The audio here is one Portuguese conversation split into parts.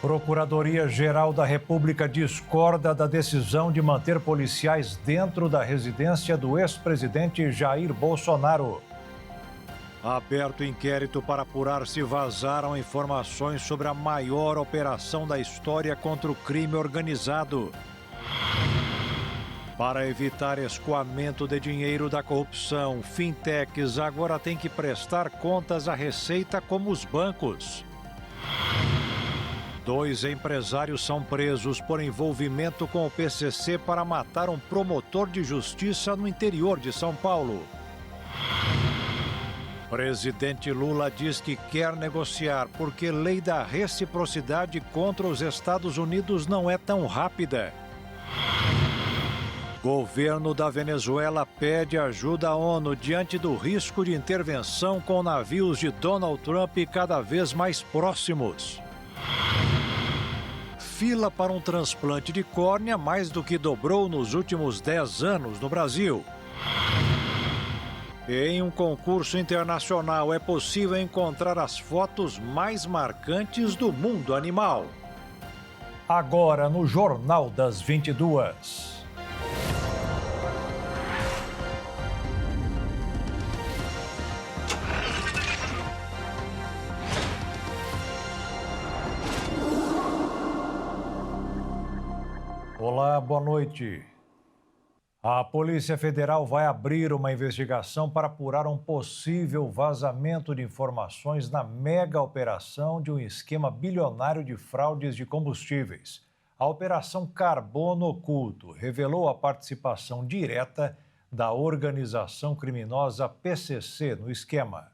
Procuradoria-Geral da República discorda da decisão de manter policiais dentro da residência do ex-presidente Jair Bolsonaro. Aberto inquérito para apurar se vazaram informações sobre a maior operação da história contra o crime organizado. Para evitar escoamento de dinheiro da corrupção, fintechs agora têm que prestar contas à Receita como os bancos. 2 empresários são presos por envolvimento com o PCC para matar um promotor de justiça no interior de São Paulo. Presidente Lula diz que quer negociar porque lei da reciprocidade contra os Estados Unidos não é tão rápida. Governo da Venezuela pede ajuda à ONU diante do risco de intervenção com navios de Donald Trump cada vez mais próximos. Fila para um transplante de córnea mais do que dobrou nos últimos 10 anos no Brasil. Em um concurso internacional é possível encontrar as fotos mais marcantes do mundo animal. Agora no Jornal das 22. Olá, boa noite. A Polícia Federal vai abrir uma investigação para apurar um possível vazamento de informações na mega operação de um esquema bilionário de fraudes de combustíveis. A Operação Carbono Oculto revelou a participação direta da organização criminosa PCC no esquema.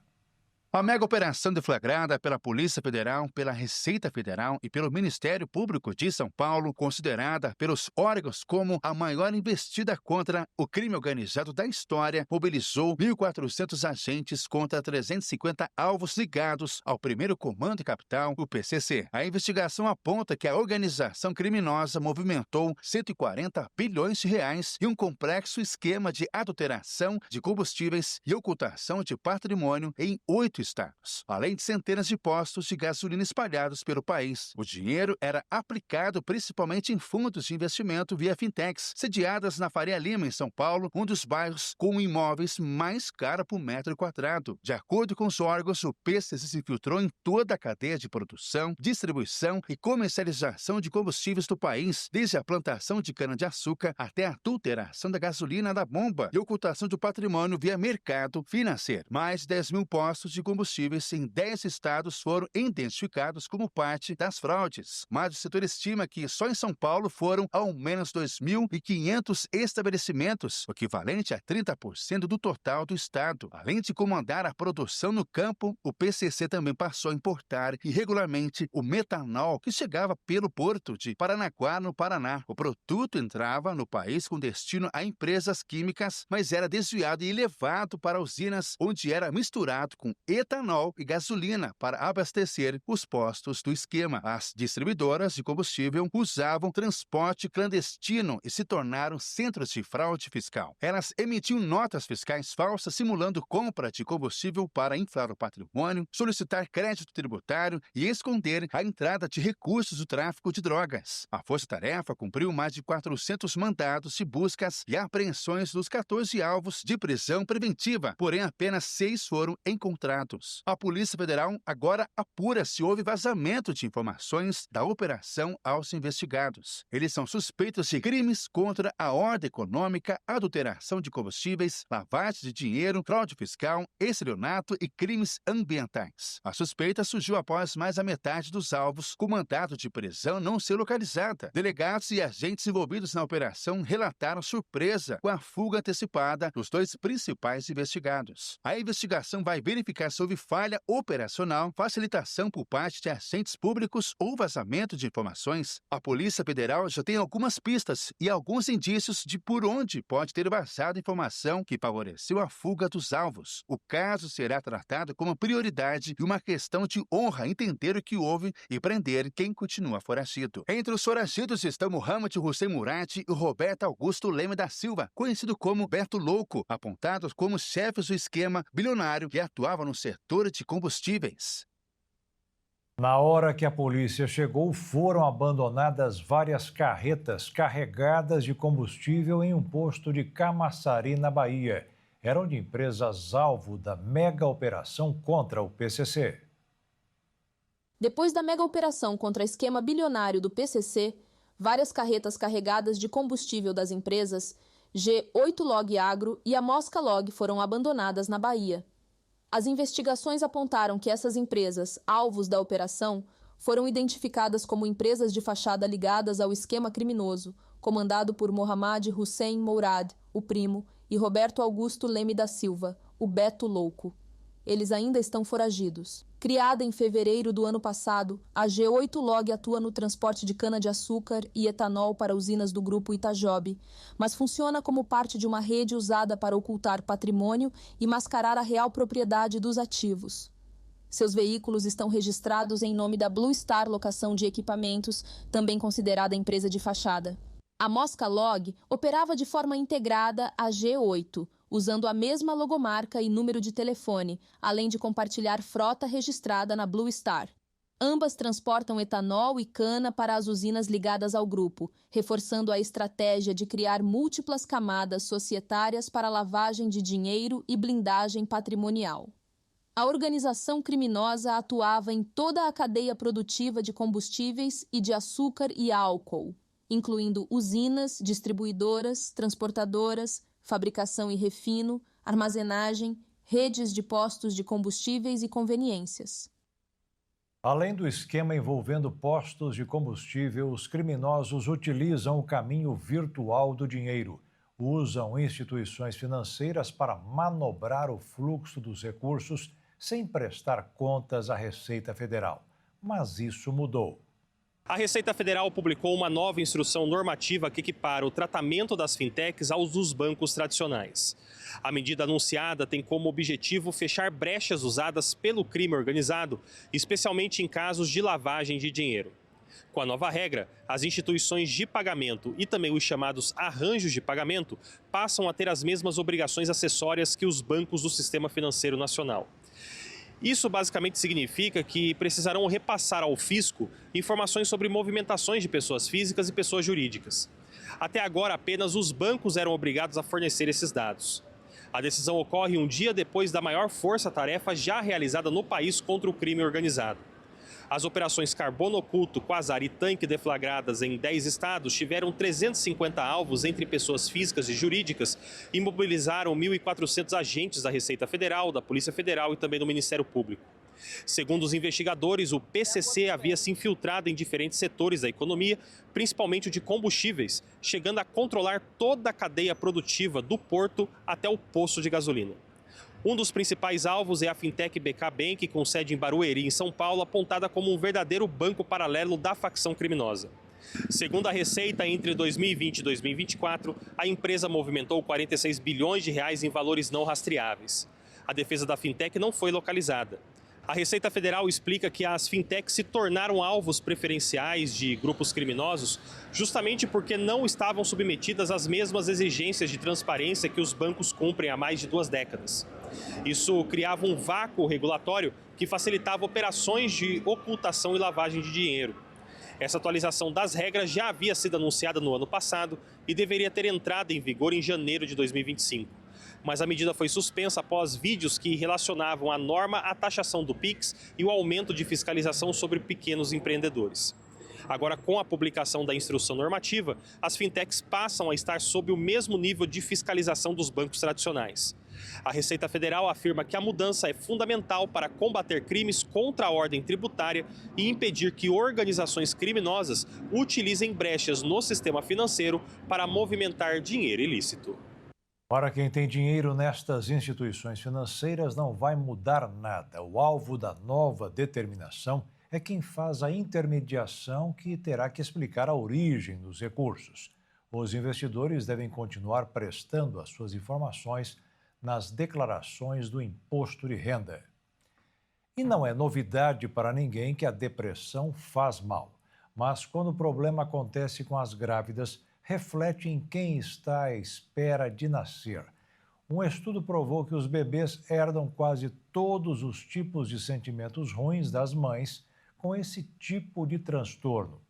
A mega operação deflagrada pela Polícia Federal, pela Receita Federal e pelo Ministério Público de São Paulo, considerada pelos órgãos como a maior investida contra o crime organizado da história, mobilizou 1.400 agentes contra 350 alvos ligados ao primeiro comando capital, o PCC. A investigação aponta que a organização criminosa movimentou 140 bilhões de reais e um complexo esquema de adulteração de combustíveis e ocultação de patrimônio em 8 estados, além de centenas de postos de gasolina espalhados pelo país. O dinheiro era aplicado principalmente em fundos de investimento via fintechs, sediadas na Faria Lima, em São Paulo, um dos bairros com imóveis mais caros por metro quadrado. De acordo com os órgãos, o PCC se infiltrou em toda a cadeia de produção, distribuição e comercialização de combustíveis do país, desde a plantação de cana-de-açúcar até a adulteração da gasolina da bomba e ocultação do patrimônio via mercado financeiro. Mais de 10 mil postos de combustíveis em 10 estados foram identificados como parte das fraudes, mas o setor estima que só em São Paulo foram ao menos 2.500 estabelecimentos, o equivalente a 30% do total do estado. Além de comandar a produção no campo, o PCC também passou a importar irregularmente o metanol que chegava pelo porto de Paranaguá, no Paraná. O produto entrava no país com destino a empresas químicas, mas era desviado e levado para usinas onde era misturado com etanol e gasolina para abastecer os postos do esquema. As distribuidoras de combustível usavam transporte clandestino e se tornaram centros de fraude fiscal. Elas emitiam notas fiscais falsas simulando compra de combustível para inflar o patrimônio, solicitar crédito tributário e esconder a entrada de recursos do tráfico de drogas. A Força-Tarefa cumpriu mais de 400 mandados de buscas e apreensões dos 14 alvos de prisão preventiva, porém apenas 6 foram encontrados. A Polícia Federal agora apura se houve vazamento de informações da operação aos investigados. Eles são suspeitos de crimes contra a ordem econômica, adulteração de combustíveis, lavagem de dinheiro, fraude fiscal, estelionato e crimes ambientais. A suspeita surgiu após mais da metade dos alvos com mandado de prisão não ser localizada. Delegados e agentes envolvidos na operação relataram surpresa com a fuga antecipada dos 2 principais investigados. A investigação vai verificar se houve falha operacional, facilitação por parte de agentes públicos ou vazamento de informações. A Polícia Federal já tem algumas pistas e alguns indícios de por onde pode ter vazado informação que favoreceu a fuga dos alvos. O caso será tratado como prioridade e uma questão de honra entender o que houve e prender quem continua foragido. Entre os foragidos estão Mohamed Hussein Murati e Roberto Augusto Leme da Silva, conhecido como Beto Louco, apontados como chefes do esquema bilionário que atuava no setor de combustíveis. Na hora que a polícia chegou, foram abandonadas várias carretas carregadas de combustível em um posto de Camaçari, na Bahia. Eram de empresas alvo da mega operação contra o PCC. Depois da mega operação contra o esquema bilionário do PCC, várias carretas carregadas de combustível das empresas G8 Log Agro e a Mosca Log foram abandonadas na Bahia. As investigações apontaram que essas empresas, alvos da operação, foram identificadas como empresas de fachada ligadas ao esquema criminoso, comandado por Mohamed Hussein Mourad, o primo, e Roberto Augusto Leme da Silva, o Beto Louco. Eles ainda estão foragidos. Criada em fevereiro do ano passado, a G8 Log atua no transporte de cana-de-açúcar e etanol para usinas do grupo Itajobi, mas funciona como parte de uma rede usada para ocultar patrimônio e mascarar a real propriedade dos ativos. Seus veículos estão registrados em nome da Blue Star Locação de Equipamentos, também considerada empresa de fachada. A Mosca Log operava de forma integrada a G8, usando a mesma logomarca e número de telefone, além de compartilhar frota registrada na Blue Star. Ambas transportam etanol e cana para as usinas ligadas ao grupo, reforçando a estratégia de criar múltiplas camadas societárias para lavagem de dinheiro e blindagem patrimonial. A organização criminosa atuava em toda a cadeia produtiva de combustíveis e de açúcar e álcool, incluindo usinas, distribuidoras, transportadoras, fabricação e refino, armazenagem, redes de postos de combustíveis e conveniências. Além do esquema envolvendo postos de combustível, os criminosos utilizam o caminho virtual do dinheiro. Usam instituições financeiras para manobrar o fluxo dos recursos sem prestar contas à Receita Federal. Mas isso mudou. A Receita Federal publicou uma nova instrução normativa que equipara o tratamento das fintechs aos dos bancos tradicionais. A medida anunciada tem como objetivo fechar brechas usadas pelo crime organizado, especialmente em casos de lavagem de dinheiro. Com a nova regra, as instituições de pagamento e também os chamados arranjos de pagamento passam a ter as mesmas obrigações acessórias que os bancos do Sistema Financeiro Nacional. Isso basicamente significa que precisarão repassar ao fisco informações sobre movimentações de pessoas físicas e pessoas jurídicas. Até agora, apenas os bancos eram obrigados a fornecer esses dados. A decisão ocorre um dia depois da maior força-tarefa já realizada no país contra o crime organizado. As operações Carbono Oculto, Quasar e Tanque deflagradas em 10 estados tiveram 350 alvos entre pessoas físicas e jurídicas e mobilizaram 1.400 agentes da Receita Federal, da Polícia Federal e também do Ministério Público. Segundo os investigadores, o PCC havia se infiltrado em diferentes setores da economia, principalmente o de combustíveis, chegando a controlar toda a cadeia produtiva do porto até o posto de gasolina. Um dos principais alvos é a fintech BK Bank, com sede em Barueri, em São Paulo, apontada como um verdadeiro banco paralelo da facção criminosa. Segundo a Receita, entre 2020 e 2024, a empresa movimentou 46 bilhões de reais em valores não rastreáveis. A defesa da fintech não foi localizada. A Receita Federal explica que as fintechs se tornaram alvos preferenciais de grupos criminosos justamente porque não estavam submetidas às mesmas exigências de transparência que os bancos cumprem há mais de 2 décadas. Isso criava um vácuo regulatório que facilitava operações de ocultação e lavagem de dinheiro. Essa atualização das regras já havia sido anunciada no ano passado e deveria ter entrado em vigor em janeiro de 2025. Mas a medida foi suspensa após vídeos que relacionavam a norma à taxação do PIX e o aumento de fiscalização sobre pequenos empreendedores. Agora, com a publicação da instrução normativa, as fintechs passam a estar sob o mesmo nível de fiscalização dos bancos tradicionais. A Receita Federal afirma que a mudança é fundamental para combater crimes contra a ordem tributária e impedir que organizações criminosas utilizem brechas no sistema financeiro para movimentar dinheiro ilícito. Para quem tem dinheiro nestas instituições financeiras, não vai mudar nada. O alvo da nova determinação é quem faz a intermediação, que terá que explicar a origem dos recursos. Os investidores devem continuar prestando as suas informações nas declarações do imposto de renda. E não é novidade para ninguém que a depressão faz mal. Mas quando o problema acontece com as grávidas, reflete em quem está à espera de nascer. Um estudo provou que os bebês herdam quase todos os tipos de sentimentos ruins das mães com esse tipo de transtorno.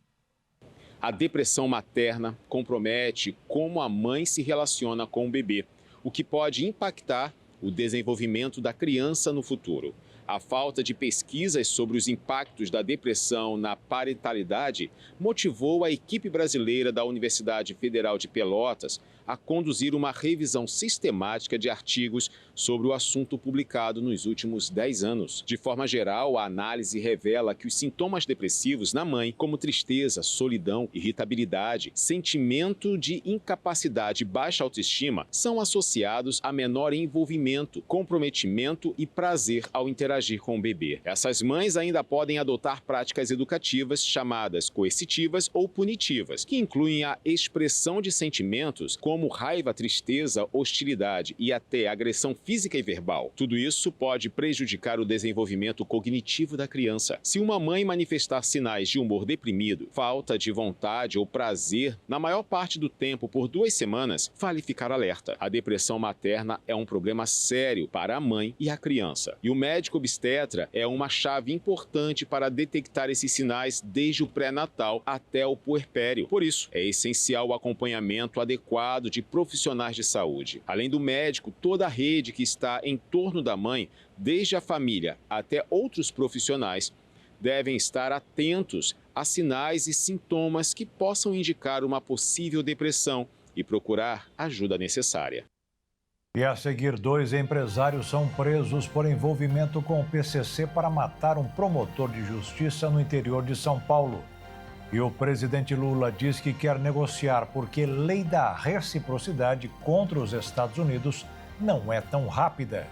A depressão materna compromete como a mãe se relaciona com o bebê, o que pode impactar o desenvolvimento da criança no futuro. A falta de pesquisas sobre os impactos da depressão na parentalidade motivou a equipe brasileira da Universidade Federal de Pelotas a conduzir uma revisão sistemática de artigos sobre o assunto publicado nos últimos 10 anos. De forma geral, a análise revela que os sintomas depressivos na mãe, como tristeza, solidão, irritabilidade, sentimento de incapacidade e baixa autoestima, são associados a menor envolvimento, comprometimento e prazer ao interagir com o bebê. Essas mães ainda podem adotar práticas educativas chamadas coercitivas ou punitivas, que incluem a expressão de sentimentos como raiva, tristeza, hostilidade e até agressão física e verbal. Tudo isso pode prejudicar o desenvolvimento cognitivo da criança. Se uma mãe manifestar sinais de humor deprimido, falta de vontade ou prazer na maior parte do tempo por 2 semanas, vale ficar alerta. A depressão materna é um problema sério para a mãe e a criança. E o médico obstetra é uma chave importante para detectar esses sinais desde o pré-natal até o puerpério. Por isso, é essencial o acompanhamento adequado de profissionais de saúde. Além do médico, toda a rede que está em torno da mãe, desde a família até outros profissionais, devem estar atentos a sinais e sintomas que possam indicar uma possível depressão e procurar ajuda necessária. E a seguir, 2 empresários são presos por envolvimento com o PCC para matar um promotor de justiça no interior de São Paulo. E o presidente Lula diz que quer negociar porque lei da reciprocidade contra os Estados Unidos não é tão rápida.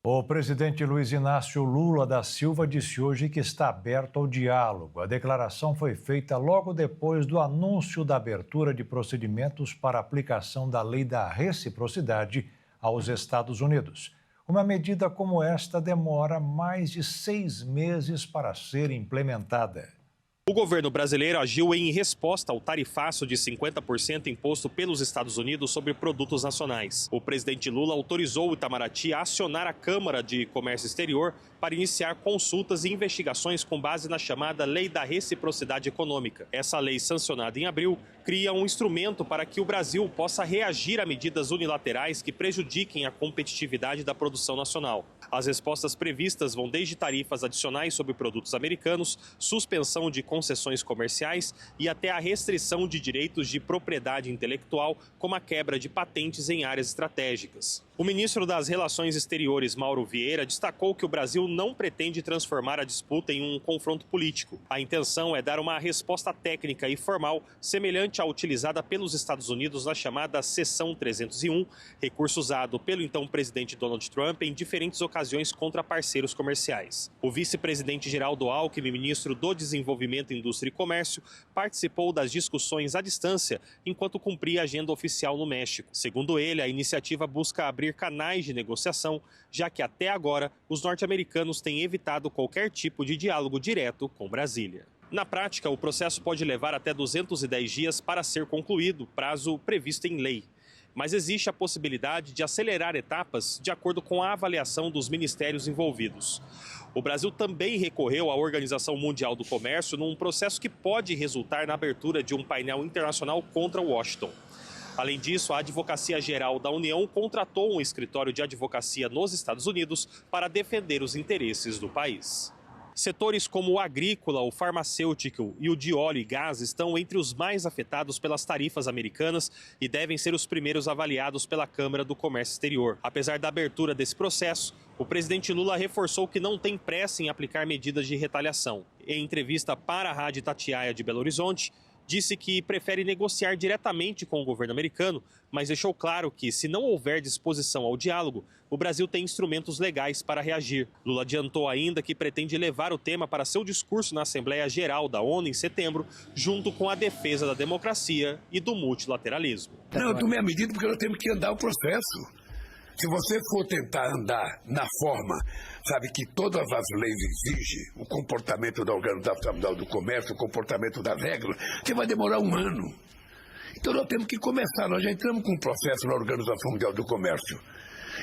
O presidente Luiz Inácio Lula da Silva disse hoje que está aberto ao diálogo. A declaração foi feita logo depois do anúncio da abertura de procedimentos para aplicação da lei da reciprocidade aos Estados Unidos. Uma medida como esta demora mais de 6 meses para ser implementada. O governo brasileiro agiu em resposta ao tarifaço de 50% imposto pelos Estados Unidos sobre produtos nacionais. O presidente Lula autorizou o Itamaraty a acionar a Câmara de Comércio Exterior para iniciar consultas e investigações com base na chamada Lei da Reciprocidade Econômica. Essa lei, sancionada em abril, cria um instrumento para que o Brasil possa reagir a medidas unilaterais que prejudiquem a competitividade da produção nacional. As respostas previstas vão desde tarifas adicionais sobre produtos americanos, suspensão de concessões comerciais e até a restrição de direitos de propriedade intelectual, como a quebra de patentes em áreas estratégicas. O ministro das Relações Exteriores, Mauro Vieira, destacou que o Brasil não pretende transformar a disputa em um confronto político. A intenção é dar uma resposta técnica e formal semelhante à utilizada pelos Estados Unidos na chamada Seção 301, recurso usado pelo então presidente Donald Trump em diferentes ocasiões contra parceiros comerciais. O vice-presidente Geraldo Alckmin, ministro do Desenvolvimento, Indústria e Comércio, participou das discussões à distância enquanto cumpria a agenda oficial no México. Segundo ele, a iniciativa busca abrir canais de negociação, já que até agora os norte-americanos têm evitado qualquer tipo de diálogo direto com Brasília. Na prática, o processo pode levar até 210 dias para ser concluído, prazo previsto em lei. Mas existe a possibilidade de acelerar etapas de acordo com a avaliação dos ministérios envolvidos. O Brasil também recorreu à Organização Mundial do Comércio num processo que pode resultar na abertura de um painel internacional contra Washington. Além disso, a Advocacia Geral da União contratou um escritório de advocacia nos Estados Unidos para defender os interesses do país. Setores como o agrícola, o farmacêutico e o de óleo e gás estão entre os mais afetados pelas tarifas americanas e devem ser os primeiros avaliados pela Câmara do Comércio Exterior. Apesar da abertura desse processo, o presidente Lula reforçou que não tem pressa em aplicar medidas de retaliação. Em entrevista para a Rádio Itatiaia de Belo Horizonte, disse que prefere negociar diretamente com o governo americano, mas deixou claro que, se não houver disposição ao diálogo, o Brasil tem instrumentos legais para reagir. Lula adiantou ainda que pretende levar o tema para seu discurso na Assembleia Geral da ONU em setembro, junto com a defesa da democracia e do multilateralismo. Não, eu tomei a medida porque nós temos que andar o processo. Se você for tentar andar na forma, sabe, que todas as leis exigem, o comportamento da Organização Mundial do Comércio, o comportamento das regras, você vai demorar um ano. Então nós temos que começar, nós já entramos com um processo na Organização Mundial do Comércio.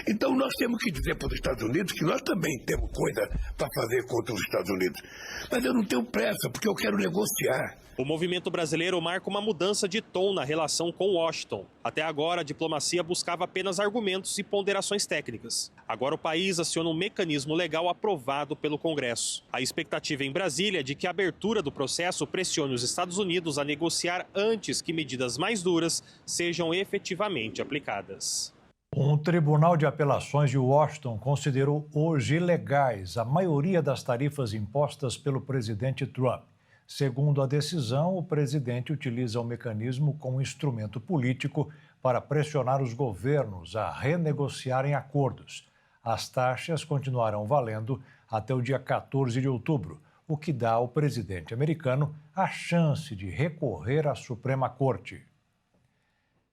Então nós temos que dizer para os Estados Unidos que nós também temos coisa para fazer contra os Estados Unidos. Mas eu não tenho pressa, porque eu quero negociar. O movimento brasileiro marca uma mudança de tom na relação com Washington. Até agora, a diplomacia buscava apenas argumentos e ponderações técnicas. Agora o país aciona um mecanismo legal aprovado pelo Congresso. A expectativa em Brasília é de que a abertura do processo pressione os Estados Unidos a negociar antes que medidas mais duras sejam efetivamente aplicadas. Um tribunal de apelações de Washington considerou hoje ilegais a maioria das tarifas impostas pelo presidente Trump. Segundo a decisão, o presidente utiliza o mecanismo como instrumento político para pressionar os governos a renegociarem acordos. As taxas continuarão valendo até o dia 14 de outubro, o que dá ao presidente americano a chance de recorrer à Suprema Corte.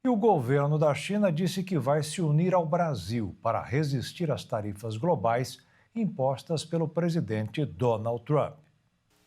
E o governo da China disse que vai se unir ao Brasil para resistir às tarifas globais impostas pelo presidente Donald Trump.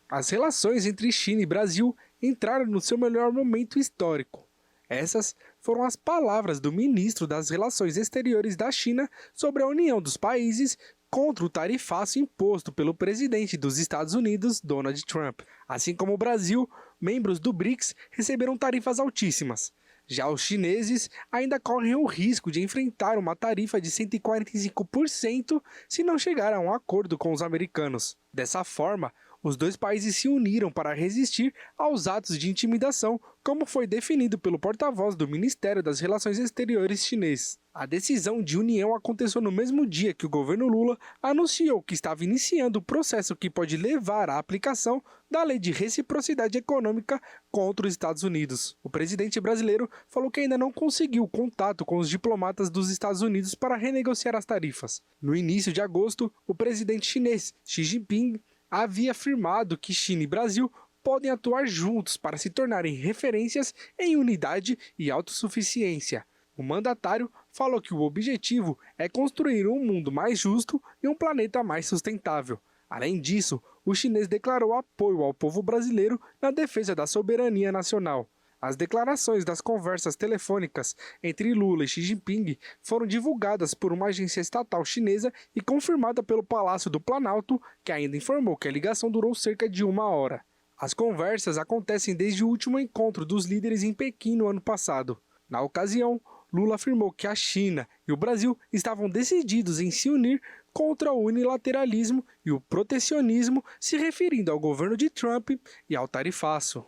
As relações entre China e Brasil entraram no seu melhor momento histórico. Essas foram as palavras do ministro das Relações Exteriores da China sobre a união dos países contra o tarifaço imposto pelo presidente dos Estados Unidos, Donald Trump. Assim como o Brasil, membros do BRICS receberam tarifas altíssimas. Já os chineses ainda correm o risco de enfrentar uma tarifa de 145% se não chegar a um acordo com os americanos. Dessa forma, os dois países se uniram para resistir aos atos de intimidação, como foi definido pelo porta-voz do Ministério das Relações Exteriores chinês. A decisão de união aconteceu no mesmo dia que o governo Lula anunciou que estava iniciando o processo que pode levar à aplicação da Lei de Reciprocidade Econômica contra os Estados Unidos. O presidente brasileiro falou que ainda não conseguiu contato com os diplomatas dos Estados Unidos para renegociar as tarifas. No início de agosto, o presidente chinês Xi Jinping havia afirmado que China e Brasil podem atuar juntos para se tornarem referências em unidade e autossuficiência. O mandatário falou que o objetivo é construir um mundo mais justo e um planeta mais sustentável. Além disso, o chinês declarou apoio ao povo brasileiro na defesa da soberania nacional. As declarações das conversas telefônicas entre Lula e Xi Jinping foram divulgadas por uma agência estatal chinesa e confirmada pelo Palácio do Planalto, que ainda informou que a ligação durou cerca de 1 hora. As conversas acontecem desde o último encontro dos líderes em Pequim no ano passado. Na ocasião, Lula afirmou que a China e o Brasil estavam decididos em se unir contra o unilateralismo e o protecionismo, se referindo ao governo de Trump e ao tarifaço.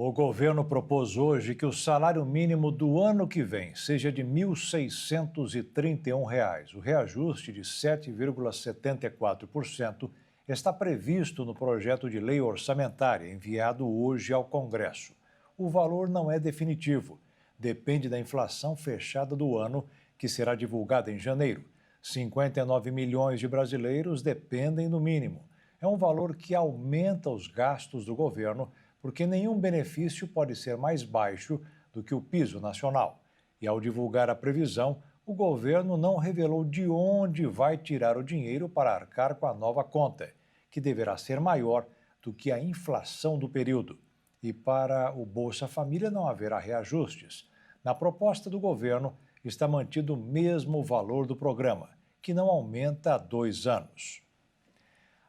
O governo propôs hoje que o salário mínimo do ano que vem seja de R$ 1.631. O reajuste de 7,74% está previsto no projeto de lei orçamentária enviado hoje ao Congresso. O valor não é definitivo, depende da inflação fechada do ano, que será divulgada em janeiro. 59 milhões de brasileiros dependem do mínimo. É um valor que aumenta os gastos do governo, porque nenhum benefício pode ser mais baixo do que o piso nacional. E ao divulgar a previsão, o governo não revelou de onde vai tirar o dinheiro para arcar com a nova conta, que deverá ser maior do que a inflação do período. E para o Bolsa Família não haverá reajustes. Na proposta do governo está mantido o mesmo valor do programa, que não aumenta há 2 anos.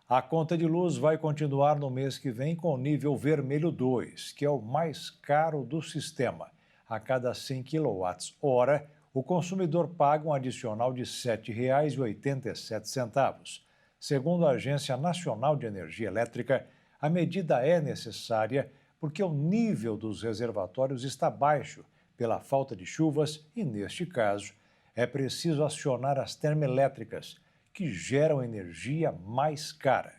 A conta de luz vai continuar no mês que vem com o nível vermelho 2, que é o mais caro do sistema. A cada 100 kWh, o consumidor paga um adicional de R$ 7,87. Segundo a Agência Nacional de Energia Elétrica, a medida é necessária porque o nível dos reservatórios está baixo pela falta de chuvas e, neste caso, é preciso acionar as termoelétricas, que geram energia mais cara.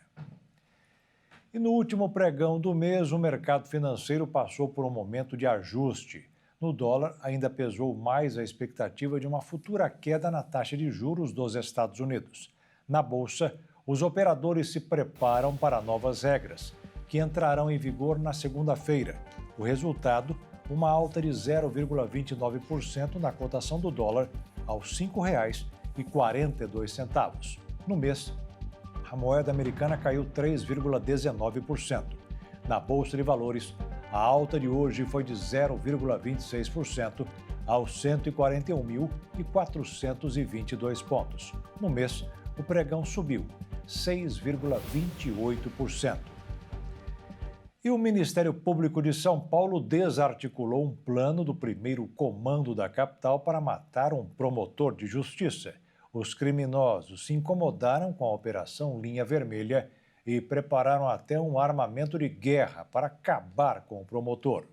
E no último pregão do mês, o mercado financeiro passou por um momento de ajuste. No dólar, ainda pesou mais a expectativa de uma futura queda na taxa de juros dos Estados Unidos. Na Bolsa, os operadores se preparam para novas regras, que entrarão em vigor na segunda-feira. O resultado, uma alta de 0,29% na cotação do dólar aos R$ 5,42. No mês, a moeda americana caiu 3,19%. Na Bolsa de Valores, a alta de hoje foi de 0,26% aos 141.422 pontos. No mês, o pregão subiu 6,28%. E o Ministério Público de São Paulo desarticulou um plano do primeiro comando da capital para matar um promotor de justiça. Os criminosos se incomodaram com a Operação Linha Vermelha e prepararam até um armamento de guerra para acabar com o promotor.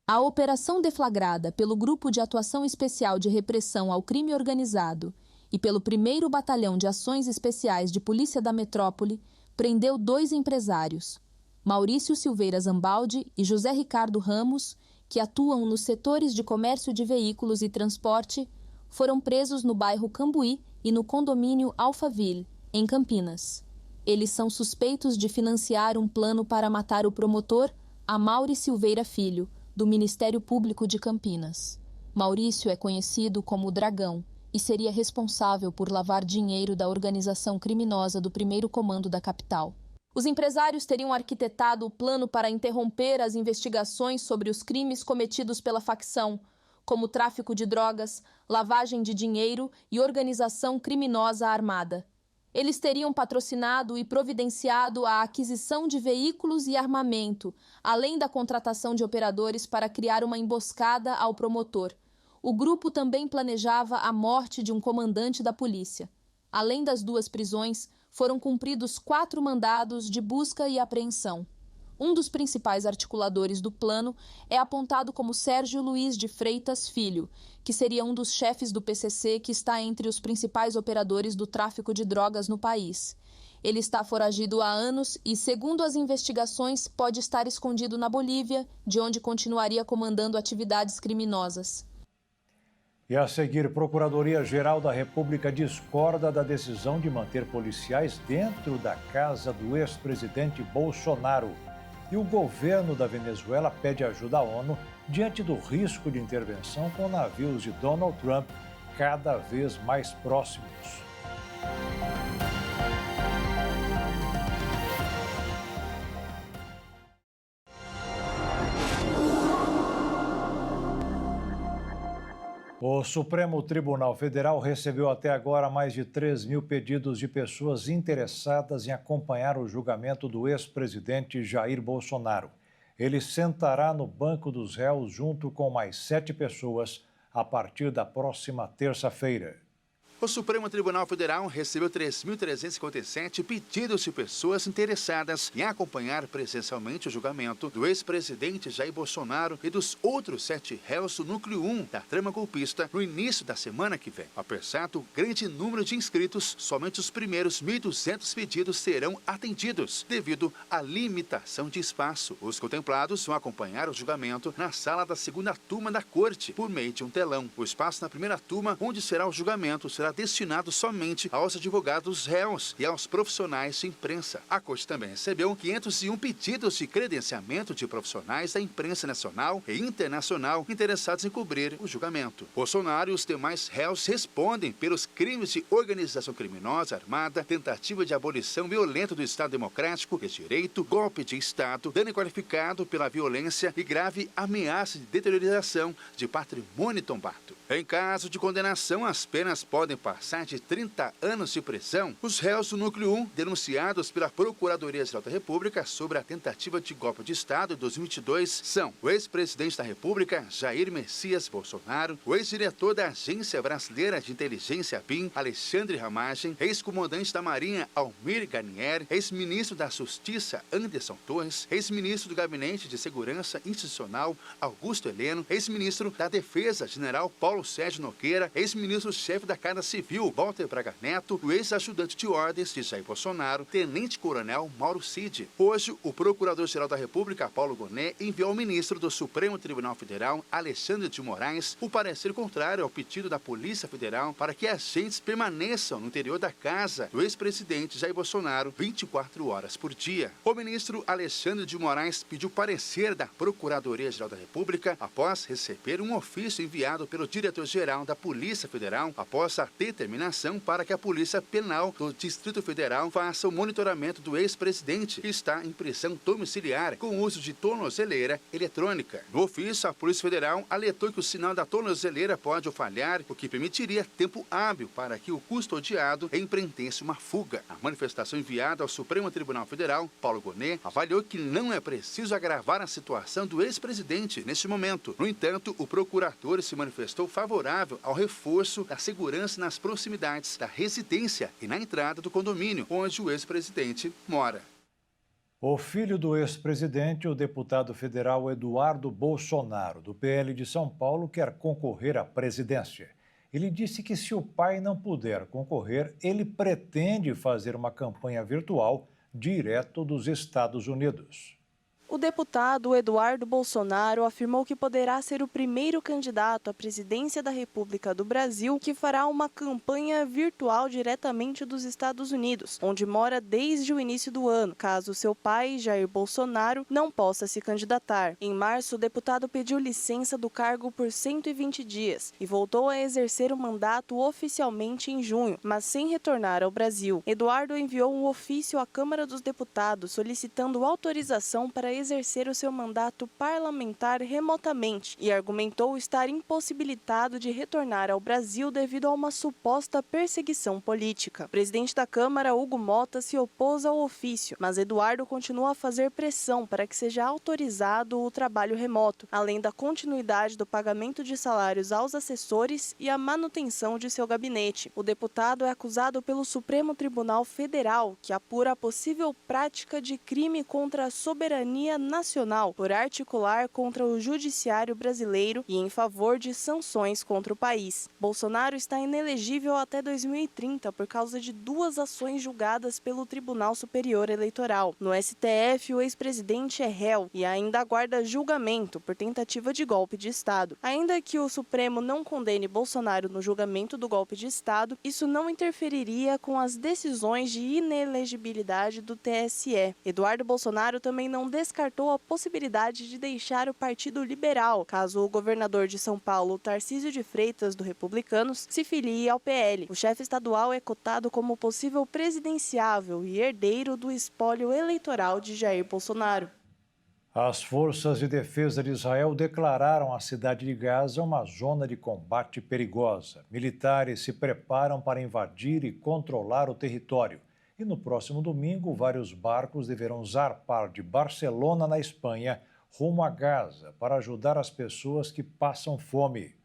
A operação deflagrada pelo Grupo de Atuação Especial de Repressão ao Crime Organizado e pelo 1º Batalhão de Ações Especiais de Polícia da Metrópole prendeu 2 empresários, Maurício Silveira Zambaldi e José Ricardo Ramos, que atuam nos setores de comércio de veículos e transporte, foram presos no bairro Cambuí e no condomínio Alphaville, em Campinas. Eles são suspeitos de financiar um plano para matar o promotor Amaury Silveira Filho, do Ministério Público de Campinas. Maurício é conhecido como o Dragão e seria responsável por lavar dinheiro da organização criminosa do 1º Comando da capital. Os empresários teriam arquitetado o plano para interromper as investigações sobre os crimes cometidos pela facção, como tráfico de drogas, lavagem de dinheiro e organização criminosa armada. Eles teriam patrocinado e providenciado a aquisição de veículos e armamento, além da contratação de operadores para criar uma emboscada ao promotor. O grupo também planejava a morte de um comandante da polícia. Além das 2 prisões, foram cumpridos 4 mandados de busca e apreensão. Um dos principais articuladores do plano é apontado como Sérgio Luiz de Freitas Filho, que seria um dos chefes do PCC que está entre os principais operadores do tráfico de drogas no país. Ele está foragido há anos e, segundo as investigações, pode estar escondido na Bolívia, de onde continuaria comandando atividades criminosas. E a seguir, Procuradoria-Geral da República discorda da decisão de manter policiais dentro da casa do ex-presidente Bolsonaro. E o governo da Venezuela pede ajuda à ONU diante do risco de intervenção com navios de Donald Trump cada vez mais próximos. O Supremo Tribunal Federal recebeu até agora mais de 3.000 pedidos de pessoas interessadas em acompanhar o julgamento do ex-presidente Jair Bolsonaro. Ele sentará no banco dos réus junto com mais 7 pessoas a partir da próxima terça-feira. O Supremo Tribunal Federal recebeu 3.357 pedidos de pessoas interessadas em acompanhar presencialmente o julgamento do ex-presidente Jair Bolsonaro e dos outros 7 réus do Núcleo 1 da trama golpista no início da semana que vem. Apesar do grande número de inscritos, somente os primeiros 1.200 pedidos serão atendidos, devido à limitação de espaço. Os contemplados vão acompanhar o julgamento na sala da 2ª turma da Corte, por meio de um telão. O espaço na primeira turma, onde será o julgamento, será destinado somente aos advogados réus e aos profissionais de imprensa. A Corte também recebeu 501 pedidos de credenciamento de profissionais da imprensa nacional e internacional interessados em cobrir o julgamento. Bolsonaro e os demais réus respondem pelos crimes de organização criminosa armada, tentativa de abolição violenta do Estado Democrático de Direito, golpe de Estado, dano qualificado pela violência e grave ameaça de deterioração de patrimônio tombado. Em caso de condenação, as penas podem passar de 30 anos de prisão. Os réus do Núcleo 1, denunciados pela Procuradoria-Geral da República sobre a tentativa de golpe de Estado em 2022, são o ex-presidente da República, Jair Messias Bolsonaro, o ex-diretor da Agência Brasileira de Inteligência, ABIN, Alexandre Ramagem, ex-comandante da Marinha, Almir Garnier, ex-ministro da Justiça, Anderson Torres, ex-ministro do Gabinete de Segurança Institucional, Augusto Heleno, ex-ministro da Defesa, General Paulo Sérgio Nogueira, ex-ministro-chefe da Casa Civil Walter Braga Neto, o ex-ajudante de ordens de Jair Bolsonaro, tenente-coronel Mauro Cid. Hoje, o Procurador-Geral da República, Paulo Gonet, enviou ao ministro do Supremo Tribunal Federal, Alexandre de Moraes, o parecer contrário ao pedido da Polícia Federal para que agentes permaneçam no interior da casa do ex-presidente Jair Bolsonaro 24 horas por dia. O ministro Alexandre de Moraes pediu parecer da Procuradoria-Geral da República após receber um ofício enviado pelo diretor-geral da Polícia Federal após a determinação para que a Polícia Penal do Distrito Federal faça o monitoramento do ex-presidente, que está em prisão domiciliar com uso de tornozeleira eletrônica. No ofício, a Polícia Federal alertou que o sinal da tornozeleira pode falhar, o que permitiria tempo hábil para que o custodiado empreendesse uma fuga. A manifestação enviada ao Supremo Tribunal Federal, Paulo Gonet, avaliou que não é preciso agravar a situação do ex-presidente neste momento. No entanto, o procurador se manifestou favorável ao reforço da segurança nas proximidades da residência e na entrada do condomínio onde o ex-presidente mora. O filho do ex-presidente, o deputado federal Eduardo Bolsonaro, do PL de São Paulo, quer concorrer à presidência. Ele disse que se o pai não puder concorrer, ele pretende fazer uma campanha virtual direto dos Estados Unidos. O deputado Eduardo Bolsonaro afirmou que poderá ser o primeiro candidato à presidência da República do Brasil que fará uma campanha virtual diretamente dos Estados Unidos, onde mora desde o início do ano, caso seu pai, Jair Bolsonaro, não possa se candidatar. Em março, o deputado pediu licença do cargo por 120 dias e voltou a exercer o mandato oficialmente em junho, mas sem retornar ao Brasil. Eduardo enviou um ofício à Câmara dos Deputados solicitando autorização para exercer o seu mandato parlamentar remotamente e argumentou estar impossibilitado de retornar ao Brasil devido a uma suposta perseguição política. O presidente da Câmara, Hugo Mota, se opôs ao ofício, mas Eduardo continua a fazer pressão para que seja autorizado o trabalho remoto, além da continuidade do pagamento de salários aos assessores e a manutenção de seu gabinete. O deputado é acusado pelo Supremo Tribunal Federal, que apura a possível prática de crime contra a soberania nacional por articular contra o judiciário brasileiro e em favor de sanções contra o país. Bolsonaro está inelegível até 2030 por causa de 2 ações julgadas pelo Tribunal Superior Eleitoral. No STF, o ex-presidente é réu e ainda aguarda julgamento por tentativa de golpe de Estado. Ainda que o Supremo não condene Bolsonaro no julgamento do golpe de Estado, isso não interferiria com as decisões de inelegibilidade do TSE. Eduardo Bolsonaro também não descartou a possibilidade de deixar o Partido Liberal, caso o governador de São Paulo, Tarcísio de Freitas, do Republicanos, se filie ao PL. O chefe estadual é cotado como possível presidenciável e herdeiro do espólio eleitoral de Jair Bolsonaro. As forças de defesa de Israel declararam a cidade de Gaza uma zona de combate perigosa. Militares se preparam para invadir e controlar o território. E no próximo domingo, vários barcos deverão zarpar de Barcelona, na Espanha, rumo a Gaza, para ajudar as pessoas que passam fome.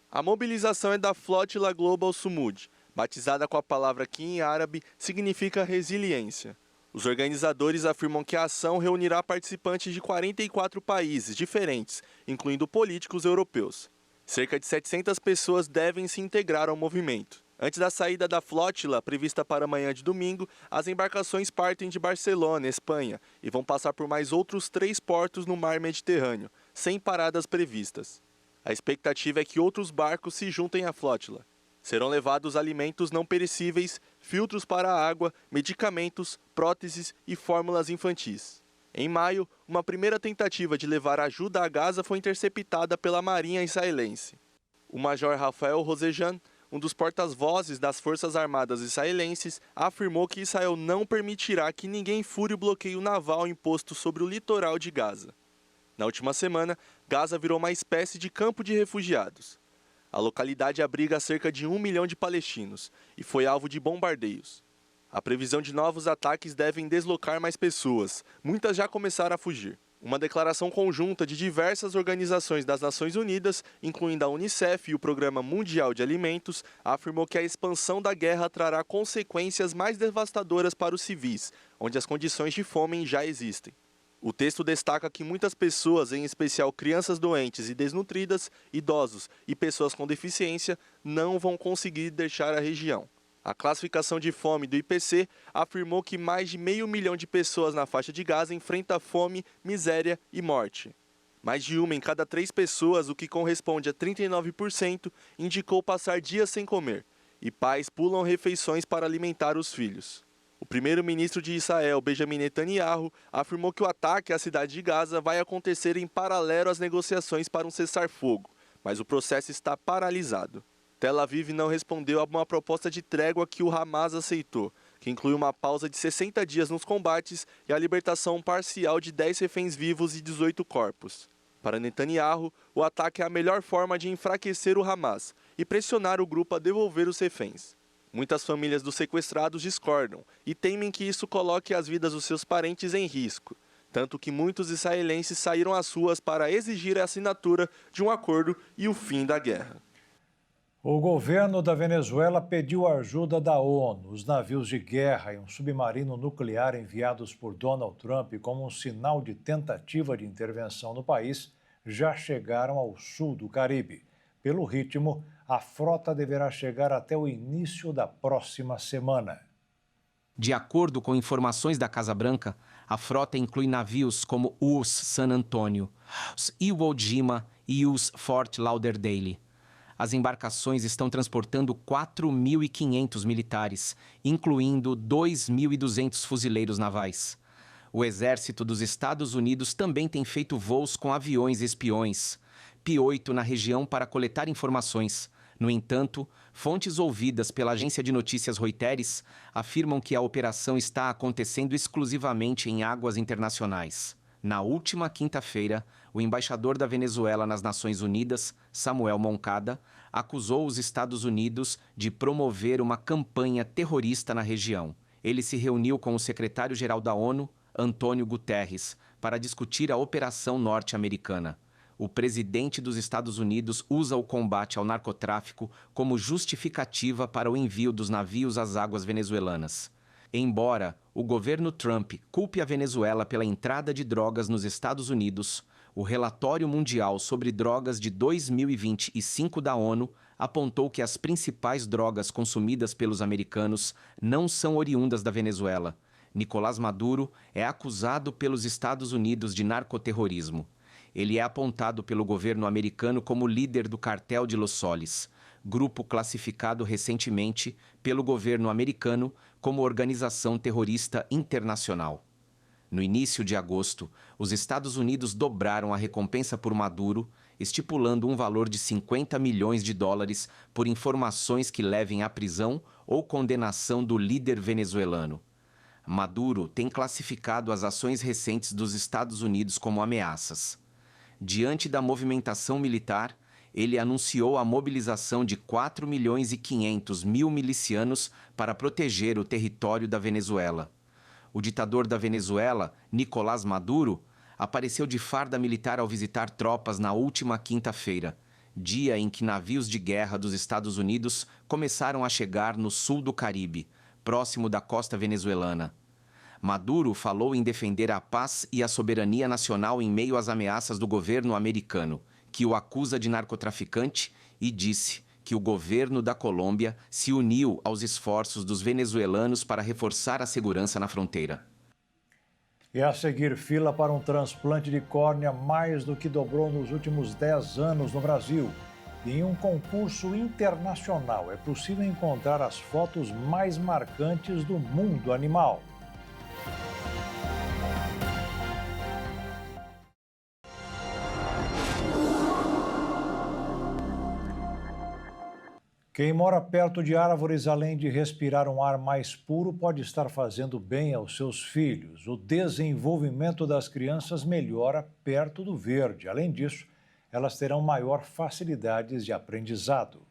A mobilização é da Flotilla Global Sumud, batizada com a palavra que em árabe significa resiliência. Os organizadores afirmam que a ação reunirá participantes de 44 países diferentes, incluindo políticos europeus. Cerca de 700 pessoas devem se integrar ao movimento. Antes da saída da flotilla, prevista para amanhã de domingo, as embarcações partem de Barcelona, Espanha, e vão passar por mais outros 3 portos no mar Mediterrâneo, sem paradas previstas. A expectativa é que outros barcos se juntem à flotilla. Serão levados alimentos não perecíveis, filtros para a água, medicamentos, próteses e fórmulas infantis. Em maio, uma primeira tentativa de levar ajuda a Gaza foi interceptada pela Marinha israelense. O major Rafael Rosejan, um dos porta-vozes das Forças Armadas israelenses, afirmou que Israel não permitirá que ninguém fure o bloqueio naval imposto sobre o litoral de Gaza. Na última semana, Gaza virou uma espécie de campo de refugiados. A localidade abriga cerca de 1 milhão de palestinos e foi alvo de bombardeios. A previsão de novos ataques devem deslocar mais pessoas, muitas já começaram a fugir. Uma declaração conjunta de diversas organizações das Nações Unidas, incluindo a Unicef e o Programa Mundial de Alimentos, afirmou que a expansão da guerra trará consequências mais devastadoras para os civis, onde as condições de fome já existem. O texto destaca que muitas pessoas, em especial crianças doentes e desnutridas, idosos e pessoas com deficiência, não vão conseguir deixar a região. A classificação de fome do IPC afirmou que mais de 500 mil de pessoas na faixa de Gaza enfrentam fome, miséria e morte. Mais de 1 em cada 3 pessoas, o que corresponde a 39%, indicou passar dias sem comer, e pais pulam refeições para alimentar os filhos. O primeiro-ministro de Israel, Benjamin Netanyahu, afirmou que o ataque à cidade de Gaza vai acontecer em paralelo às negociações para um cessar-fogo, mas o processo está paralisado. Tel Aviv não respondeu a uma proposta de trégua que o Hamas aceitou, que inclui uma pausa de 60 dias nos combates e a libertação parcial de 10 reféns vivos e 18 corpos. Para Netanyahu, o ataque é a melhor forma de enfraquecer o Hamas e pressionar o grupo a devolver os reféns. Muitas famílias dos sequestrados discordam e temem que isso coloque as vidas dos seus parentes em risco, tanto que muitos israelenses saíram às ruas para exigir a assinatura de um acordo e o fim da guerra. O governo da Venezuela pediu a ajuda da ONU. Os navios de guerra e um submarino nuclear enviados por Donald Trump como um sinal de tentativa de intervenção no país já chegaram ao sul do Caribe. Pelo ritmo, a frota deverá chegar até o início da próxima semana. De acordo com informações da Casa Branca, a frota inclui navios como US San Antonio, os Iwo Jima e os Fort Lauderdale. As embarcações estão transportando 4.500 militares, incluindo 2.200 fuzileiros navais. O Exército dos Estados Unidos também tem feito voos com aviões espiões, P-8 na região para coletar informações. No entanto, fontes ouvidas pela agência de notícias Reuters afirmam que a operação está acontecendo exclusivamente em águas internacionais. Na última quinta-feira, o embaixador da Venezuela nas Nações Unidas, Samuel Moncada, acusou os Estados Unidos de promover uma campanha terrorista na região. Ele se reuniu com o secretário-geral da ONU, Antônio Guterres, para discutir a operação norte-americana. O presidente dos Estados Unidos usa o combate ao narcotráfico como justificativa para o envio dos navios às águas venezuelanas. Embora o governo Trump culpe a Venezuela pela entrada de drogas nos Estados Unidos, o relatório mundial sobre drogas de 2025 da ONU apontou que as principais drogas consumidas pelos americanos não são oriundas da Venezuela. Nicolás Maduro é acusado pelos Estados Unidos de narcoterrorismo. Ele é apontado pelo governo americano como líder do Cartel de Los Soles, grupo classificado recentemente pelo governo americano como organização terrorista internacional. No início de agosto, os Estados Unidos dobraram a recompensa por Maduro, estipulando um valor de $50 milhões por informações que levem à prisão ou condenação do líder venezuelano. Maduro tem classificado as ações recentes dos Estados Unidos como ameaças. Diante da movimentação militar, ele anunciou a mobilização de 4.500.000 milicianos para proteger o território da Venezuela. O ditador da Venezuela, Nicolás Maduro, apareceu de farda militar ao visitar tropas na última quinta-feira, dia em que navios de guerra dos Estados Unidos começaram a chegar no sul do Caribe, próximo da costa venezuelana. Maduro falou em defender a paz e a soberania nacional em meio às ameaças do governo americano, que o acusa de narcotraficante, e disse que o governo da Colômbia se uniu aos esforços dos venezuelanos para reforçar a segurança na fronteira. E a seguir, fila para um transplante de córnea mais do que dobrou nos últimos 10 anos no Brasil. E em um concurso internacional é possível encontrar as fotos mais marcantes do mundo animal. Quem mora perto de árvores, além de respirar um ar mais puro, pode estar fazendo bem aos seus filhos. O desenvolvimento das crianças melhora perto do verde. Além disso, elas terão maior facilidades de aprendizado.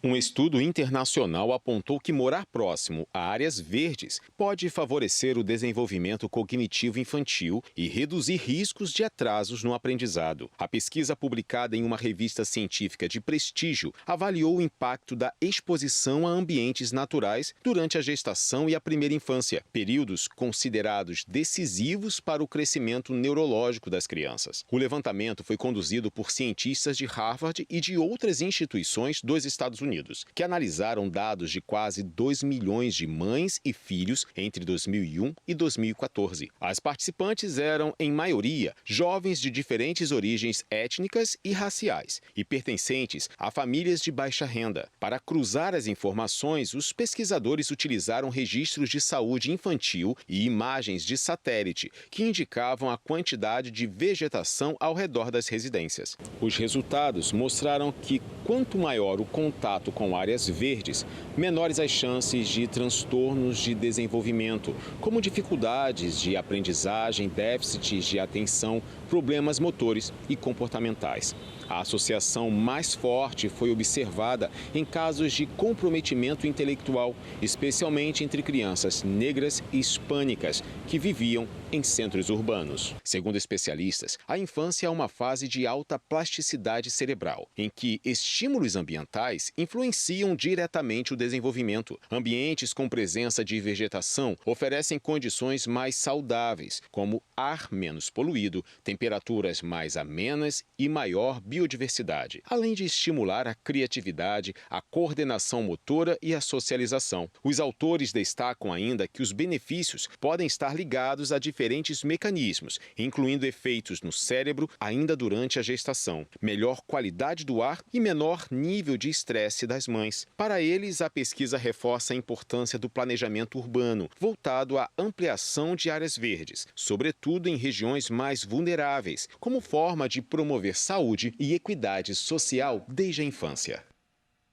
Um estudo internacional apontou que morar próximo a áreas verdes pode favorecer o desenvolvimento cognitivo infantil e reduzir riscos de atrasos no aprendizado. A pesquisa, publicada em uma revista científica de prestígio, avaliou o impacto da exposição a ambientes naturais durante a gestação e a primeira infância, períodos considerados decisivos para o crescimento neurológico das crianças. O levantamento foi conduzido por cientistas de Harvard e de outras instituições dos Estados Unidos, que analisaram dados de quase 2 milhões de mães e filhos entre 2001 e 2014. As participantes eram, em maioria, jovens de diferentes origens étnicas e raciais e pertencentes a famílias de baixa renda. Para cruzar as informações, os pesquisadores utilizaram registros de saúde infantil e imagens de satélite que indicavam a quantidade de vegetação ao redor das residências. Os resultados mostraram que quanto maior o contato com áreas verdes, menores as chances de transtornos de desenvolvimento, como dificuldades de aprendizagem, déficits de atenção, problemas motores e comportamentais. A associação mais forte foi observada em casos de comprometimento intelectual, especialmente entre crianças negras e hispânicas que viviam em centros urbanos. Segundo especialistas, a infância é uma fase de alta plasticidade cerebral, em que estímulos ambientais influenciam diretamente o desenvolvimento. Ambientes com presença de vegetação oferecem condições mais saudáveis, como ar menos poluído, temperaturas mais amenas e maior biodiversidade, além de estimular a criatividade, a coordenação motora e a socialização. Os autores destacam ainda que os benefícios podem estar ligados a diferentes mecanismos, incluindo efeitos no cérebro ainda durante a gestação, melhor qualidade do ar e menor nível de estresse das mães. Para eles, a pesquisa reforça a importância do planejamento urbano, voltado à ampliação de áreas verdes, sobretudo em regiões mais vulneráveis, como forma de promover saúde e equidade social desde a infância.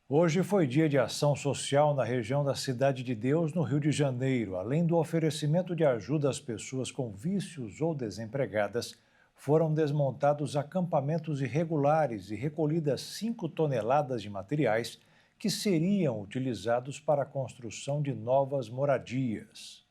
Hoje foi dia de ação social na região da Cidade de Deus, no Rio de Janeiro. Além do oferecimento de ajuda às pessoas com vícios ou desempregadas, foram desmontados acampamentos irregulares e recolhidas 5 toneladas de materiais que seriam utilizados para a construção de novas moradias.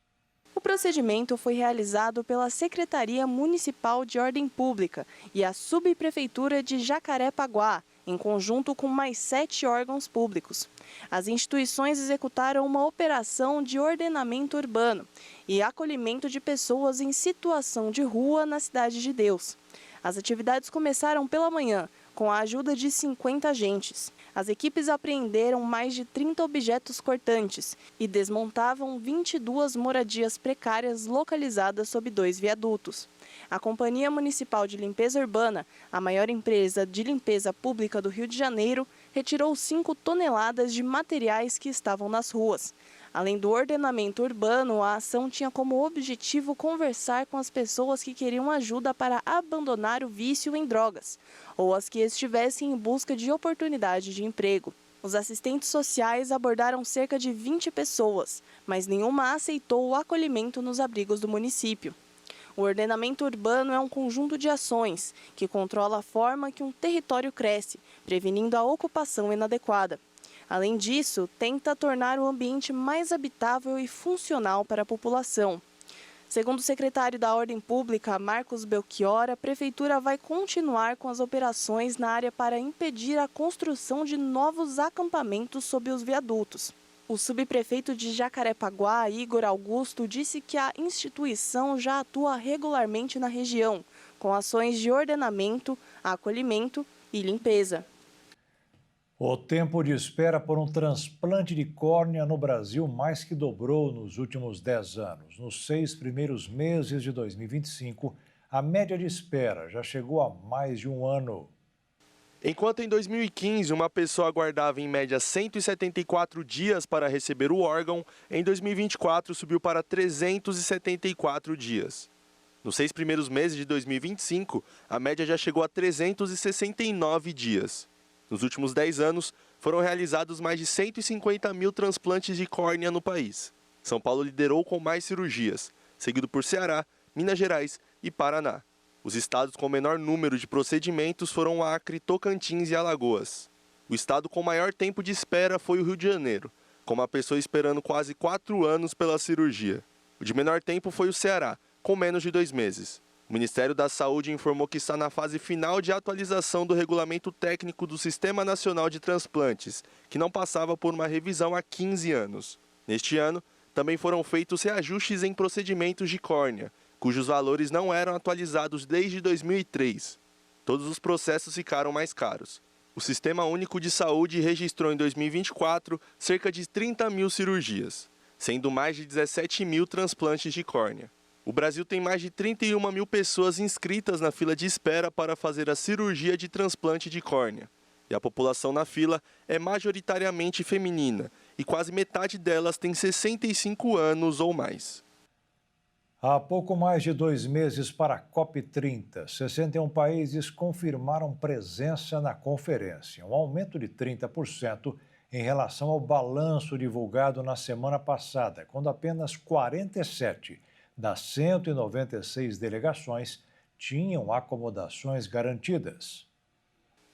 O procedimento foi realizado pela Secretaria Municipal de Ordem Pública e a Subprefeitura de Jacarepaguá, em conjunto com mais 7 órgãos públicos. As instituições executaram uma operação de ordenamento urbano e acolhimento de pessoas em situação de rua na Cidade de Deus. As atividades começaram pela manhã, com a ajuda de 50 agentes. As equipes apreenderam mais de 30 objetos cortantes e desmontavam 22 moradias precárias localizadas sob 2 viadutos. A Companhia Municipal de Limpeza Urbana, a maior empresa de limpeza pública do Rio de Janeiro, retirou 5 toneladas de materiais que estavam nas ruas. Além do ordenamento urbano, a ação tinha como objetivo conversar com as pessoas que queriam ajuda para abandonar o vício em drogas, ou as que estivessem em busca de oportunidade de emprego. Os assistentes sociais abordaram cerca de 20 pessoas, mas nenhuma aceitou o acolhimento nos abrigos do município. O ordenamento urbano é um conjunto de ações que controla a forma que um território cresce, prevenindo a ocupação inadequada. Além disso, tenta tornar o ambiente mais habitável e funcional para a população. Segundo o secretário da Ordem Pública, Marcos Belchior, a Prefeitura vai continuar com as operações na área para impedir a construção de novos acampamentos sob os viadutos. O subprefeito de Jacarepaguá, Igor Augusto, disse que a instituição já atua regularmente na região, com ações de ordenamento, acolhimento e limpeza. O tempo de espera por um transplante de córnea no Brasil mais que dobrou nos últimos 10 anos. Nos 6 primeiros meses de 2025, a média de espera já chegou a mais de 1 ano. Enquanto em 2015 uma pessoa aguardava em média 174 dias para receber o órgão, em 2024 subiu para 374 dias. Nos 6 primeiros meses de 2025, a média já chegou a 369 dias. Nos últimos 10 anos, foram realizados mais de 150 mil transplantes de córnea no país. São Paulo liderou com mais cirurgias, seguido por Ceará, Minas Gerais e Paraná. Os estados com menor número de procedimentos foram Acre, Tocantins e Alagoas. O estado com maior tempo de espera foi o Rio de Janeiro, com uma pessoa esperando quase 4 anos pela cirurgia. O de menor tempo foi o Ceará, com menos de 2 meses. O Ministério da Saúde informou que está na fase final de atualização do regulamento técnico do Sistema Nacional de Transplantes, que não passava por uma revisão há 15 anos. Neste ano, também foram feitos reajustes em procedimentos de córnea, cujos valores não eram atualizados desde 2003. Todos os processos ficaram mais caros. O Sistema Único de Saúde registrou em 2024 cerca de 30 mil cirurgias, sendo mais de 17 mil transplantes de córnea. O Brasil tem mais de 31 mil pessoas inscritas na fila de espera para fazer a cirurgia de transplante de córnea. E a população na fila é majoritariamente feminina, e quase metade delas tem 65 anos ou mais. Há pouco mais de 2 meses para a COP30, 61 países confirmaram presença na conferência, um aumento de 30% em relação ao balanço divulgado na semana passada, quando apenas 47 das 196 delegações tinham acomodações garantidas.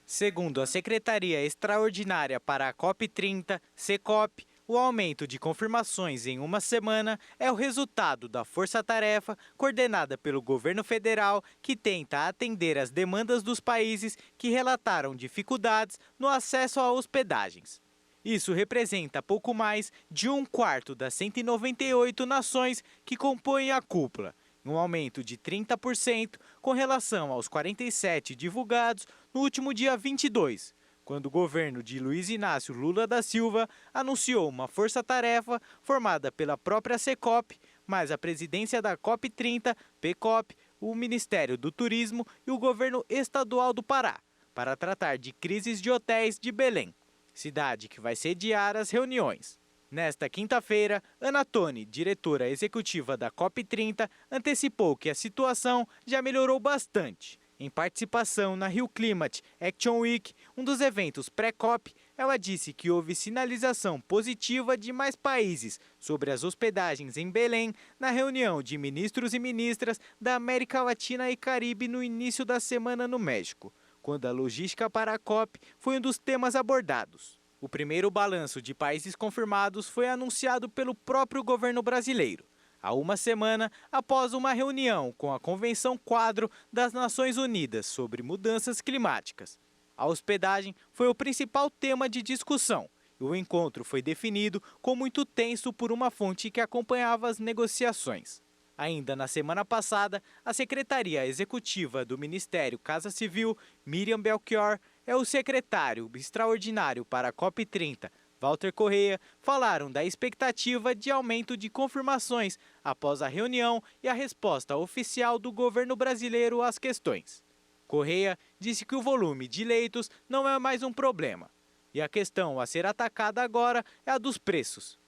Segundo a Secretaria Extraordinária para a COP30, SECOP, o aumento de confirmações em uma semana é o resultado da força-tarefa coordenada pelo governo federal que tenta atender às demandas dos países que relataram dificuldades no acesso a hospedagens. Isso representa pouco mais de 1/4 das 198 nações que compõem a cúpula, um aumento de 30% com relação aos 47 divulgados no último dia 22, quando o governo de Luiz Inácio Lula da Silva anunciou uma força-tarefa formada pela própria SECOP, mais a presidência da COP30, PCOP, o Ministério do Turismo e o governo estadual do Pará, para tratar de crises de hotéis de Belém, cidade que vai sediar as reuniões. Nesta quinta-feira, Ana Toni, diretora executiva da COP30, antecipou que a situação já melhorou bastante. Em participação na Rio Climate Action Week, um dos eventos pré-COP, ela disse que houve sinalização positiva de mais países sobre as hospedagens em Belém na reunião de ministros e ministras da América Latina e Caribe no início da semana no México, quando a logística para a COP foi um dos temas abordados. O primeiro balanço de países confirmados foi anunciado pelo próprio governo brasileiro, há uma semana após uma reunião com a Convenção Quadro das Nações Unidas sobre Mudanças Climáticas. A hospedagem foi o principal tema de discussão e o encontro foi definido como muito tenso por uma fonte que acompanhava as negociações. Ainda na semana passada, a Secretaria Executiva do Ministério Casa Civil, Miriam Belchior, e o secretário extraordinário para a COP30, Walter Correia, falaram da expectativa de aumento de confirmações após a reunião e a resposta oficial do governo brasileiro às questões. Correia disse que o volume de leitos não é mais um problema, e a questão a ser atacada agora é a dos preços.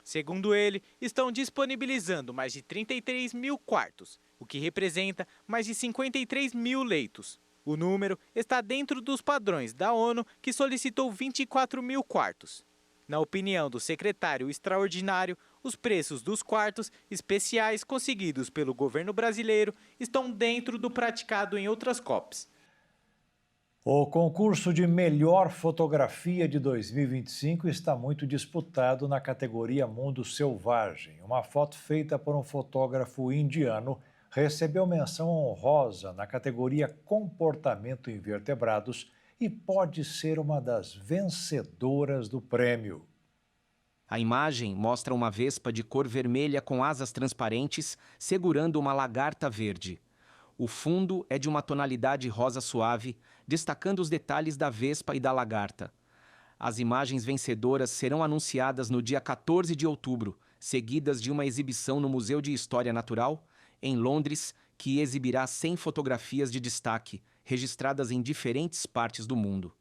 Segundo ele, estão disponibilizando mais de 33 mil quartos, o que representa mais de 53 mil leitos. O número está dentro dos padrões da ONU, que solicitou 24 mil quartos. Na opinião do secretário extraordinário, os preços dos quartos especiais conseguidos pelo governo brasileiro estão dentro do praticado em outras COPs. O concurso de melhor fotografia de 2025 está muito disputado na categoria Mundo Selvagem. Uma foto feita por um fotógrafo indiano recebeu menção honrosa na categoria Comportamento em Vertebrados e pode ser uma das vencedoras do prêmio. A imagem mostra uma vespa de cor vermelha com asas transparentes segurando uma lagarta verde. O fundo é de uma tonalidade rosa suave, destacando os detalhes da vespa e da lagarta. As imagens vencedoras serão anunciadas no dia 14 de outubro, seguidas de uma exibição no Museu de História Natural, em Londres, que exibirá 100 fotografias de destaque, registradas em diferentes partes do mundo.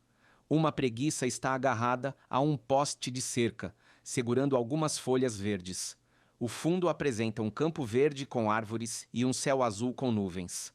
Uma preguiça está agarrada a um poste de cerca, segurando algumas folhas verdes. O fundo apresenta um campo verde com árvores e um céu azul com nuvens.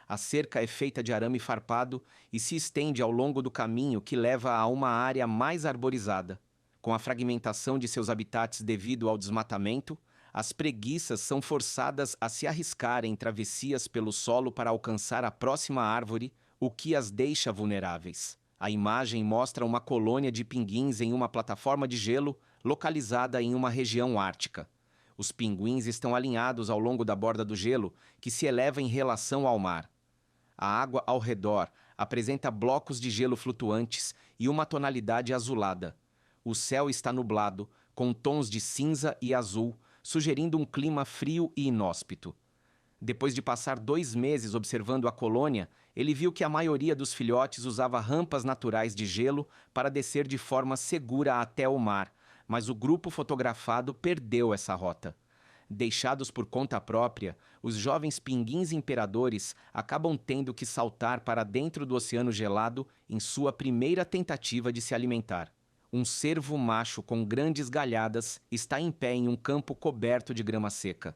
A cerca é feita de arame farpado e se estende ao longo do caminho que leva a uma área mais arborizada. Com a fragmentação de seus habitats devido ao desmatamento, as preguiças são forçadas a se arriscar em travessias pelo solo para alcançar a próxima árvore, o que as deixa vulneráveis. A imagem mostra uma colônia de pinguins em uma plataforma de gelo localizada em uma região ártica. Os pinguins estão alinhados ao longo da borda do gelo, que se eleva em relação ao mar. A água ao redor apresenta blocos de gelo flutuantes e uma tonalidade azulada. O céu está nublado, com tons de cinza e azul, sugerindo um clima frio e inóspito. Depois de passar 2 meses observando a colônia, ele viu que a maioria dos filhotes usava rampas naturais de gelo para descer de forma segura até o mar, mas o grupo fotografado perdeu essa rota. Deixados por conta própria, os jovens pinguins imperadores acabam tendo que saltar para dentro do oceano gelado em sua primeira tentativa de se alimentar. Um cervo macho com grandes galhadas está em pé em um campo coberto de grama seca.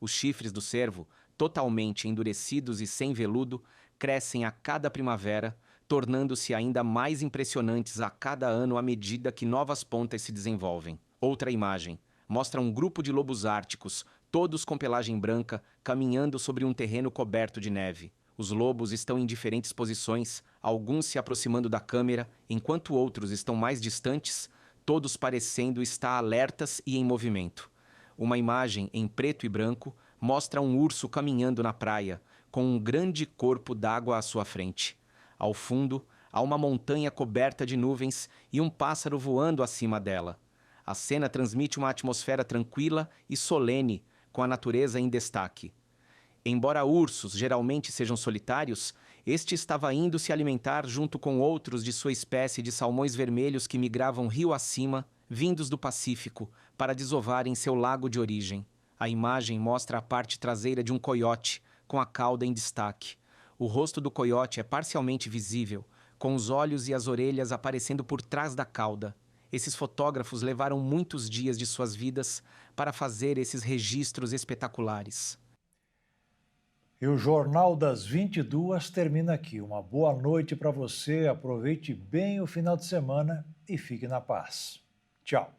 Os chifres do cervo, totalmente endurecidos e sem veludo, crescem a cada primavera, tornando-se ainda mais impressionantes a cada ano à medida que novas pontas se desenvolvem. Outra imagem mostra um grupo de lobos árticos, todos com pelagem branca, caminhando sobre um terreno coberto de neve. Os lobos estão em diferentes posições, alguns se aproximando da câmera, enquanto outros estão mais distantes, todos parecendo estar alertas e em movimento. Uma imagem em preto e branco mostra um urso caminhando na praia, com um grande corpo d'água à sua frente. Ao fundo, há uma montanha coberta de nuvens e um pássaro voando acima dela. A cena transmite uma atmosfera tranquila e solene, com a natureza em destaque. Embora ursos geralmente sejam solitários, este estava indo se alimentar junto com outros de sua espécie de salmões vermelhos que migravam rio acima, vindos do Pacífico, para desovar em seu lago de origem. A imagem mostra a parte traseira de um coiote, com a cauda em destaque. O rosto do coiote é parcialmente visível, com os olhos e as orelhas aparecendo por trás da cauda. Esses fotógrafos levaram muitos dias de suas vidas para fazer esses registros espetaculares. E o Jornal das 22 termina aqui. Uma boa noite para você, aproveite bem o final de semana e fique na paz. Tchau.